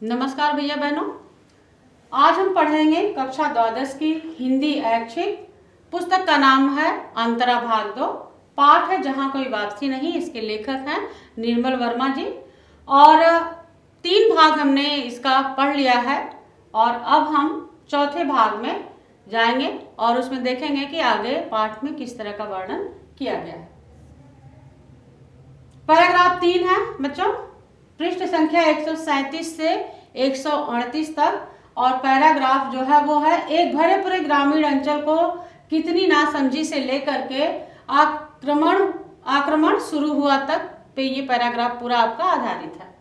नमस्कार भैया बहनों, आज हम पढ़ेंगे कक्षा द्वादश की हिंदी ऐच्छिक। पुस्तक का नाम है अंतरा भाग 2। पाठ है जहाँ कोई वापसी नहीं। इसके लेखक हैं निर्मल वर्मा जी और 3 भाग हमने इसका पढ़ लिया है और अब हम चौथे भाग में जाएंगे और उसमें देखेंगे कि आगे पाठ में किस तरह का वर्णन किया गया है। पैराग्राफ 3 है बच्चों, पृष्ठ संख्या 137 से 138 तक और पैराग्राफ जो है वो है एक भरे पूरे ग्रामीण अंचल को कितनी नासमझी से लेकर के आक्रमण शुरू हुआ तक पे ये पैराग्राफ पूरा आपका आधारित है।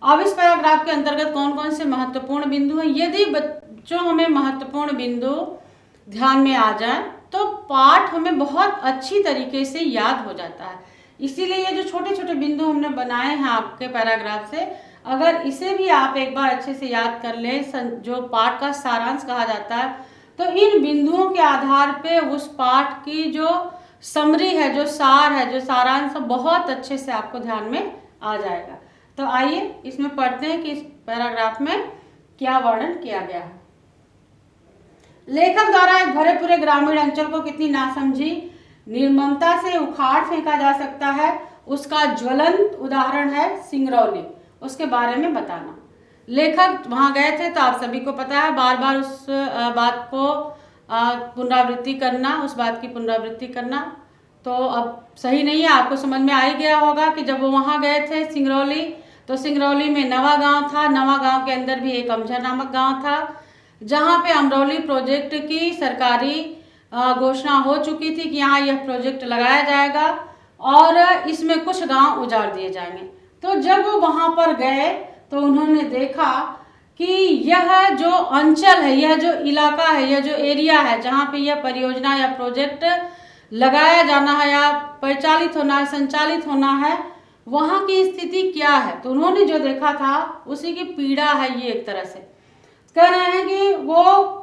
अब इस पैराग्राफ के अंतर्गत कौन कौन से महत्वपूर्ण बिंदु हैं, यदि बच्चों हमें महत्वपूर्ण बिंदु ध्यान में आ जाए तो पाठ हमें बहुत अच्छी तरीके से याद हो जाता है। इसीलिए ये जो छोटे छोटे बिंदु हमने बनाए हैं आपके पैराग्राफ से, अगर इसे भी आप एक बार अच्छे से याद कर ले, जो पाठ का सारांश कहा जाता है, तो इन बिंदुओं के आधार पे उस पाठ की जो समरी है, जो सार है, जो सारांश, बहुत अच्छे से आपको ध्यान में आ जाएगा। तो आइए इसमें पढ़ते हैं कि इस पैराग्राफ में क्या वर्णन किया गया है। लेखक द्वारा एक भरे पूरे ग्रामीण अंचल को कितनी नासमझी निर्ममता से उखाड़ फेंका जा सकता है, उसका ज्वलंत उदाहरण है सिंगरौली। उसके बारे में बताना। लेखक वहां गए थे तो आप सभी को पता है, बार बार उस बात को पुनरावृत्ति करना, उस बात की पुनरावृत्ति करना तो अब सही नहीं है। आपको समझ में आ ही गया होगा कि जब वो वहां गए थे सिंगरौली, तो सिंगरौली में नवा गांव था। नवा गांव के अंदर भी एक अमझर नामक गांव था, जहां पे अमरौली प्रोजेक्ट की सरकारी घोषणा हो चुकी थी कि यहाँ यह प्रोजेक्ट लगाया जाएगा और इसमें कुछ गांव उजाड़ दिए जाएंगे। तो जब वो वहां पर गए तो उन्होंने देखा कि यह जो अंचल है, यह जो इलाका है, यह जो एरिया है जहाँ पे यह परियोजना या प्रोजेक्ट लगाया जाना है या परिचालित होना है, संचालित होना है, वहाँ की स्थिति क्या है। तो उन्होंने जो देखा था उसी की पीड़ा है ये। एक तरह से कह रहे हैं कि वो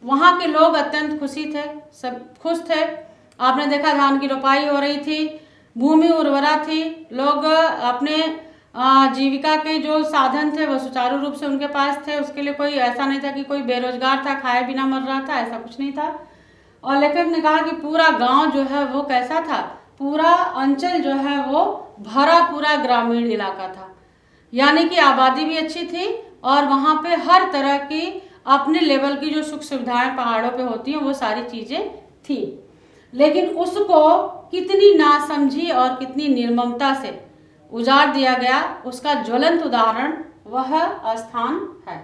वहाँ के लोग अत्यंत खुशी थे, सब खुश थे। आपने देखा धान की रोपाई हो रही थी, भूमि उर्वरा थी, लोग अपने जीविका के जो साधन थे वो सुचारू रूप से उनके पास थे। उसके लिए कोई ऐसा नहीं था कि कोई बेरोजगार था, खाए बिना मर रहा था, ऐसा कुछ नहीं था। और लेखक ने कहा कि पूरा गांव जो है वो कैसा था, पूरा अंचल जो है वो भरा पूरा ग्रामीण इलाका था, यानी कि आबादी भी अच्छी थी और वहाँ पे हर तरह की अपने लेवल की जो सुख सुविधाएं पहाड़ों पे होती हैं वो सारी चीजें थी। लेकिन उसको कितनी नासमझी और कितनी निर्ममता से उजाड़ दिया गया, उसका ज्वलंत उदाहरण वह स्थान है।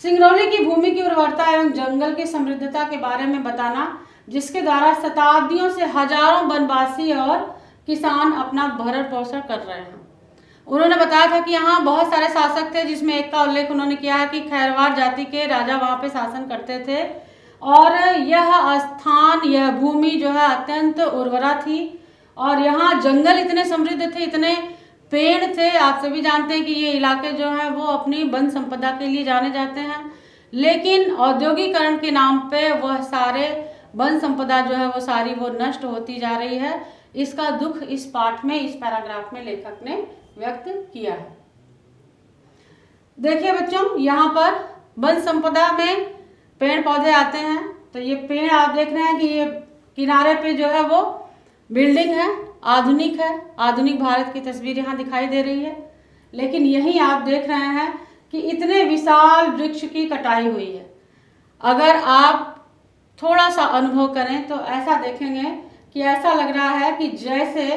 सिंगरौली की भूमि की उर्वरता एवं जंगल की समृद्धता के बारे में बताना, जिसके द्वारा शताब्दियों से हजारों वनवासी और किसान अपना भरण पोषण कर रहे हैं। उन्होंने बताया था कि यहाँ बहुत सारे शासक थे, जिसमें एक का उल्लेख उन्होंने किया है कि खैरवार जाति के राजा वहाँ पे शासन करते थे और यह स्थान, यह भूमि जो है अत्यंत उर्वरा थी और यहाँ जंगल इतने समृद्ध थे, इतने पेड़ थे। आप सभी जानते हैं कि ये इलाके जो हैं वो अपनी वन संपदा के लिए जाने जाते हैं, लेकिन औद्योगिकरण के नाम पे वह सारे वन संपदा जो है वो सारी वो नष्ट होती जा रही है। इसका दुख इस पाठ में, इस पैराग्राफ में लेखक ने व्यक्त किया है। देखिए बच्चों, यहाँ पर वन संपदा में पेड़ पौधे आते हैं, तो ये पेड़ आप देख रहे हैं कि ये किनारे पे जो है वो बिल्डिंग है, आधुनिक है, आधुनिक भारत की तस्वीर यहाँ दिखाई दे रही है। लेकिन यही आप देख रहे हैं कि इतने विशाल वृक्ष की कटाई हुई है। अगर आप थोड़ा सा अनुभव करें तो ऐसा देखेंगे कि ऐसा लग रहा है कि जैसे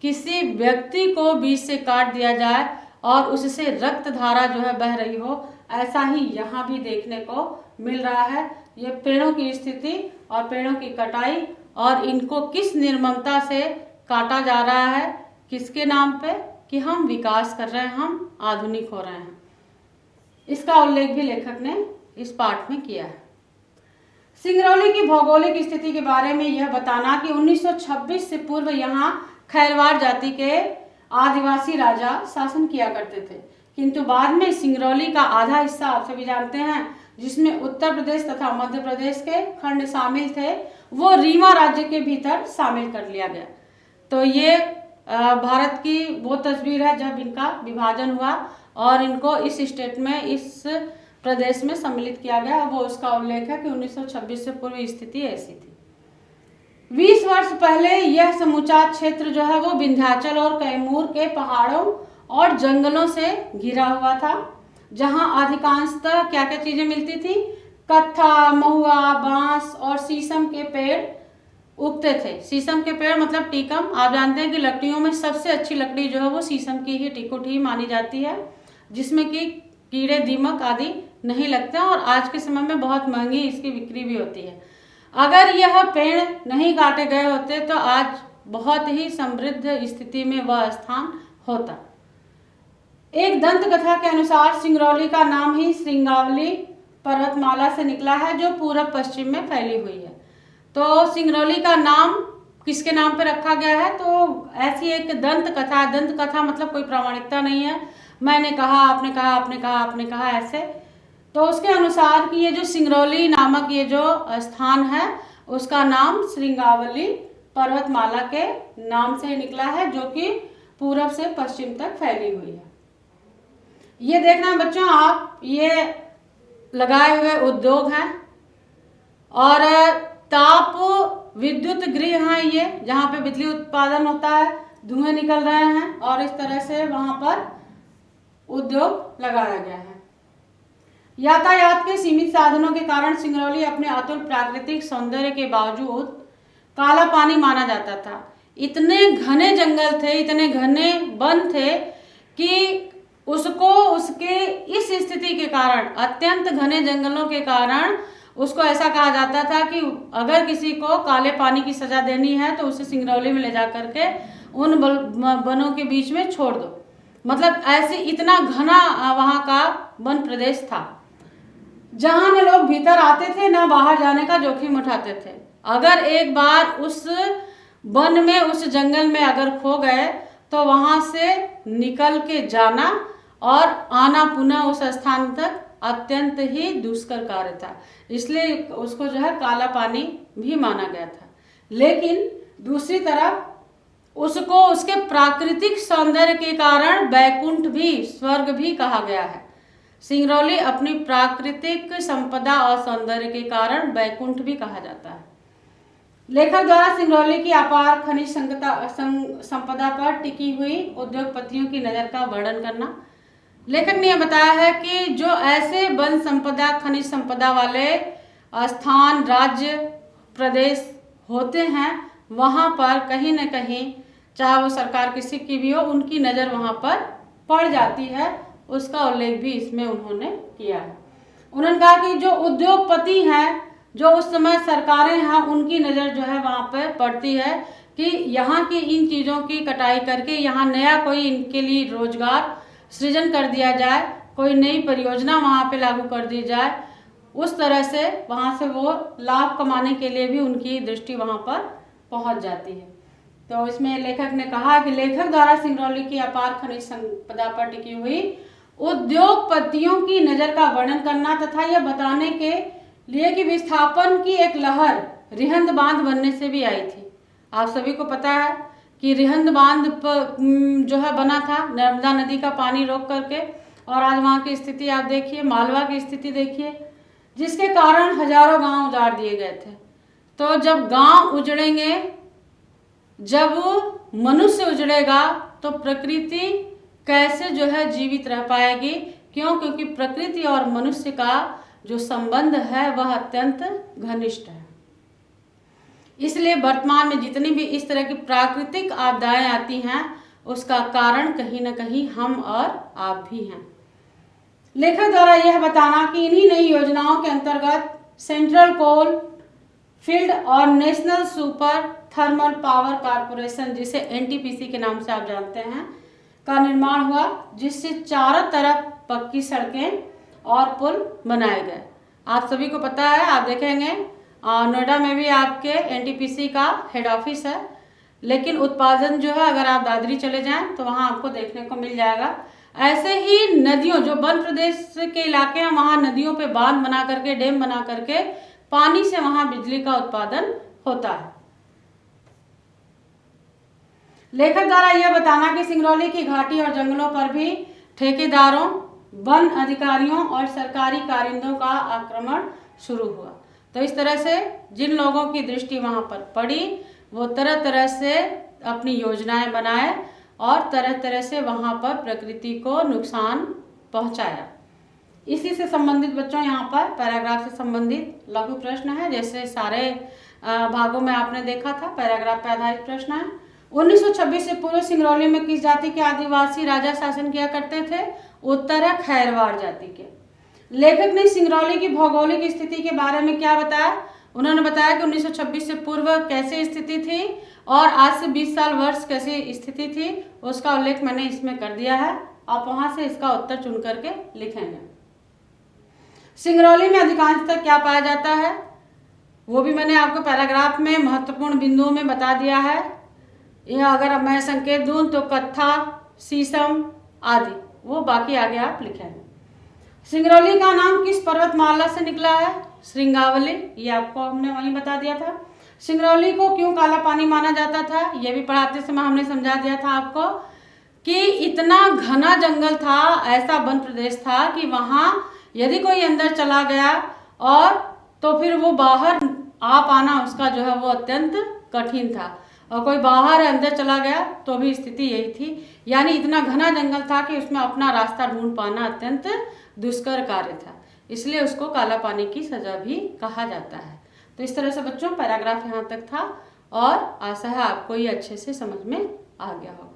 किसी व्यक्ति को बीच से काट दिया जाए और उससे रक्त धारा जो है बह रही हो, ऐसा ही यहाँ भी देखने को मिल रहा है। ये पेड़ों की स्थिति और पेड़ों की कटाई और इनको किस निर्ममता से काटा जा रहा है, किसके नाम पे, कि हम विकास कर रहे हैं, हम आधुनिक हो रहे हैं। इसका उल्लेख भी लेखक ने इस पाठ में किया है। सिंगरौली की भौगोलिक स्थिति के बारे में यह बताना कि 1926 से पूर्व यहाँ खैरवार जाति के आदिवासी राजा शासन किया करते थे, किंतु बाद में सिंगरौली का आधा हिस्सा आप सभी जानते हैं, जिसमें उत्तर प्रदेश तथा मध्य प्रदेश के खंड शामिल थे, वो रीवा राज्य के भीतर शामिल कर लिया गया। तो ये भारत की वो तस्वीर है जब इनका विभाजन हुआ और इनको इस स्टेट में, इस प्रदेश में सम्मिलित किया गया। वो उसका उल्लेख है कि 1926 से पूर्व स्थिति ऐसी थी। 20 वर्ष पहले यह समूचा क्षेत्र जो है वो विंध्याचल और कैमूर के पहाड़ों और जंगलों से घिरा हुआ था, जहां अधिकांशतः क्या क्या चीजें मिलती थी? कत्था, महुआ, बांस और शीशम के पेड़ उगते थे। शीशम के पेड़ मतलब टीकम। आप जानते हैं कि लकड़ियों में सबसे अच्छी लकड़ी जो है वो शीशम की ही, टिकुट ही मानी जाती है, जिसमें कि कीड़े, दीमक आदि नहीं लगते हैं और आज के समय में बहुत महंगी इसकी बिक्री भी होती है। अगर यह पेड़ नहीं काटे गए होते तो आज बहुत ही समृद्ध स्थिति में वह स्थान होता। एक दंत कथा के अनुसार सिंगरौली का नाम ही श्रृंगावली पर्वतमाला से निकला है, जो पूर्व पश्चिम में फैली हुई है। तो सिंगरौली का नाम किसके नाम पे रखा गया है? तो ऐसी एक दंत कथा, दंत कथा मतलब कोई प्रामाणिकता नहीं है, मैंने कहा, आपने कहा, आपने कहा, आपने कहा, ऐसे। तो उसके अनुसार कि ये जो सिंगरौली नामक ये जो स्थान है उसका नाम श्रृंगावली पर्वतमाला के नाम से निकला है, जो कि पूर्व से पश्चिम तक फैली हुई है। ये देखना बच्चों आप, ये लगाए हुए उद्योग हैं और ताप विद्युत गृह हैं, ये जहाँ पे बिजली उत्पादन होता है, धुएं निकल रहे हैं और इस तरह से वहां पर उद्योग लगाया गया है। यातायात के सीमित साधनों के कारण सिंगरौली अपने अतुल प्राकृतिक सौंदर्य के बावजूद काला पानी माना जाता था। इतने घने जंगल थे, इतने घने वन थे कि उसको उसके इस स्थिति के कारण, अत्यंत घने जंगलों के कारण उसको ऐसा कहा जाता था कि अगर किसी को काले पानी की सजा देनी है तो उसे सिंगरौली में ले जा करके उन वनों के बीच में छोड़ दो। मतलब ऐसे इतना घना वहां का वन प्रदेश था, जहां न लोग भीतर आते थे ना बाहर जाने का जोखिम उठाते थे। अगर एक बार उस वन में, उस जंगल में अगर खो गए तो वहां से निकल के जाना और आना पुनः उस स्थान तक अत्यंत ही दुष्कर कार्य था, इसलिए उसको जो है काला पानी भी माना गया था। लेकिन दूसरी तरफ उसको उसके प्राकृतिक सौंदर्य के कारण बैकुंठ भी, स्वर्ग भी कहा गया है। सिंगरौली अपनी प्राकृतिक संपदा और सौंदर्य के कारण बैकुंठ भी कहा जाता है। लेखक द्वारा सिंगरौली की अपार खनिज संपदा पर टिकी हुई उद्योगपतियों की नजर का वर्णन करना। लेखक ने यह बताया है कि जो ऐसे वन संपदा, खनिज संपदा वाले स्थान, राज्य, प्रदेश होते हैं, वहां पर कहीं न कहीं, चाहे वो सरकार किसी की भी हो, उनकी नज़र वहां पर पड़ जाती है। उसका उल्लेख भी इसमें उन्होंने किया है। उन्होंने कहा कि जो उद्योगपति हैं, जो उस समय सरकारें हैं, उनकी नज़र जो है वहां पर पड़ती है कि यहाँ की इन चीज़ों की कटाई करके यहाँ नया कोई इनके लिए रोजगार सृजन कर दिया जाए, कोई नई परियोजना वहाँ पे लागू कर दी जाए। उस तरह से वहाँ से वो लाभ कमाने के लिए भी उनकी दृष्टि वहाँ पर पहुँच जाती है। तो इसमें लेखक ने कहा कि लेखक द्वारा सिंगरौली की अपार खनिज संपदा पर टिकी हुई उद्योगपतियों की नज़र का वर्णन करना तथा यह बताने के लिए कि विस्थापन की एक लहर रिहंद बांध बनने से भी आई थी। आप सभी को पता है कि रिहंद बांध जो है बना था नर्मदा नदी का पानी रोक करके, और आज वहाँ की स्थिति आप देखिए, मालवा की स्थिति देखिए, जिसके कारण हजारों गांव उजाड़ दिए गए थे। तो जब गांव उजड़ेंगे, जब मनुष्य उजड़ेगा, तो प्रकृति कैसे जो है जीवित रह पाएगी? क्यों? क्योंकि प्रकृति और मनुष्य का जो संबंध है वह अत्यंत घनिष्ठ है। इसलिए वर्तमान में जितनी भी इस तरह की प्राकृतिक आपदाएं आती हैं, उसका कारण कहीं न कहीं हम और आप भी हैं। लेखक द्वारा यह बताना कि इन्हीं नई योजनाओं के अंतर्गत सेंट्रल कोल फील्ड और national super thermal power corporation, जिसे एनटीपीसी के नाम से आप जानते हैं, का निर्माण हुआ, जिससे चारों तरफ पक्की सड़कें और पुल बनाए गए। आप सभी को पता है, आप देखेंगे नोएडा में भी आपके एनटीपीसी का हेड ऑफिस है, लेकिन उत्पादन जो है अगर आप दादरी चले जाएं तो वहां आपको देखने को मिल जाएगा। ऐसे ही नदियों, जो वन प्रदेश के इलाके हैं, वहां नदियों पे बांध बना करके, डैम बना करके पानी से वहां बिजली का उत्पादन होता है। लेखक द्वारा यह बताना कि सिंगरौली की घाटी और जंगलों पर भी ठेकेदारों, वन अधिकारियों और सरकारी कारिंदों का आक्रमण शुरू हुआ। तो इस तरह से जिन लोगों की दृष्टि वहां पर पड़ी वो तरह तरह से अपनी योजनाएं बनाए और तरह तरह से वहां पर प्रकृति को नुकसान पहुंचाया। इसी से संबंधित बच्चों यहाँ पर पैराग्राफ से संबंधित लघु प्रश्न है, जैसे सारे भागों में आपने देखा था पैराग्राफ पे आधारित प्रश्न है। 1926 से पूर्व सिंगरौली में किस जाति के आदिवासी राजा शासन किया करते थे? उत्तर है खैरवाड़ जाति के। लेखक ने सिंगरौली की भौगोलिक स्थिति के बारे में क्या बताया? उन्होंने बताया कि 1926 से पूर्व कैसी स्थिति थी और आज से 20 साल वर्ष कैसी स्थिति थी, उसका उल्लेख मैंने इसमें कर दिया है। आप वहां से इसका उत्तर चुन करके लिखेंगे। सिंगरौली में अधिकांशतः क्या पाया जाता है, वो भी मैंने आपको पैराग्राफ में महत्वपूर्ण बिंदुओं में बता दिया है। यह अगर मैं संकेत दूं तो कत्था, शीशम आदि, वो बाकी आगे आप लिखेंगे। सिंगरौली का नाम किस पर्वतमाला से निकला है? श्रृंगावली, ये आपको हमने वहीं बता दिया था। सिंगरौली को क्यों काला पानी माना जाता था, ये भी पढ़ाते समय हमने समझा दिया था आपको कि इतना घना जंगल था, ऐसा वन प्रदेश था कि वहां यदि कोई अंदर चला गया और तो फिर वो बाहर आ पाना उसका जो है वो अत्यंत कठिन था, और कोई बाहर अंदर चला गया तो भी स्थिति यही थी। यानी इतना घना जंगल था कि उसमें अपना रास्ता ढूंढ पाना अत्यंत दुष्कर कार्य था, इसलिए उसको काला पानी की सजा भी कहा जाता है। तो इस तरह से बच्चों पैराग्राफ यहाँ तक था और आशा है आपको ये अच्छे से समझ में आ गया होगा।